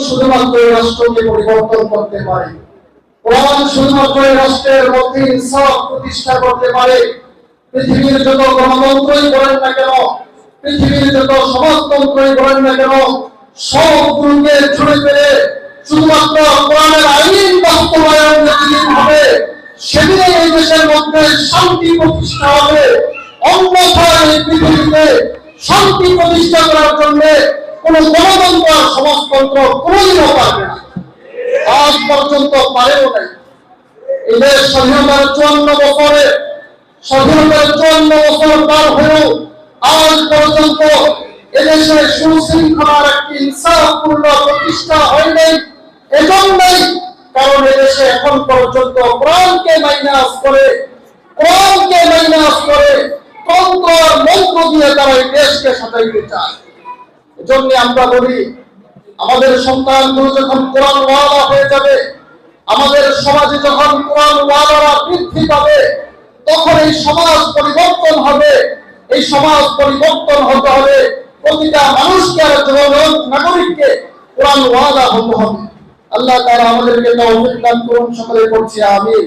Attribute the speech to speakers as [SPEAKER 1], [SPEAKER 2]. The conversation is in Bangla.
[SPEAKER 1] শুধুমাত্র এই রাষ্ট্রকে পরিবর্তন করতে পারে। কোরআন শুধুমাত্র এই রাষ্ট্রের মধ্যে ইনসাফ প্রতিষ্ঠা করতে পারে। পৃথিবীর যত গণতন্ত্রই বলেন না কেন, পৃথিবীর যত সমাজতন্ত্রই বলেন না কেন, সবগুলোকে ছুড়ে ফেলে শুধুমাত্র কোরআনের আইন বাস্তবায়ন যেদিন হবে সেদিনে এই দেশের মধ্যে শান্তি প্রতিষ্ঠা হবে। অন্যথায় এই পৃথিবীতে শান্তি প্রতিষ্ঠা করার জন্য কোন গণতন্ত্র আর সমাজতন্ত্র কোনদিনও পারবে না, আজ পর্যন্ত পারেও নাই। এই দেশ স্বাধীনতার 54 বছরে, স্বাধীনতার 54 বছর পার হয়েও আজ পর্যন্ত এদেশে সুশৃঙ্খলার একটি ইনসাফপূর্ণ প্রতিষ্ঠা হয় নাই। এজন্যই কারণ এদেশে এখন পর্যন্ত কোরআনকে মাইনাস করে তন্ত্র আর মন্ত্র দিয়ে তারা এই দেশকে সাজাইতে চায়। এজন্য আমরা বলি, আমাদের সন্তানগুলো যখন কোরআন ওয়ালা হয়ে যাবে, আমাদের সমাজে যখন কোরআন ওয়ালারা বৃদ্ধি পাবে, তখন এই সমাজ পরিবর্তন হবে। এই সমাজ পরিবর্তন হতে হবে, প্রতিটা মানুষকে আর নাগরিককে কোরআন ওয়ালা হতে হবে। আল্লাহ তাআলা আমাদেরকে তৌফিক দান করুন, সকলে পড়ছি আমিন।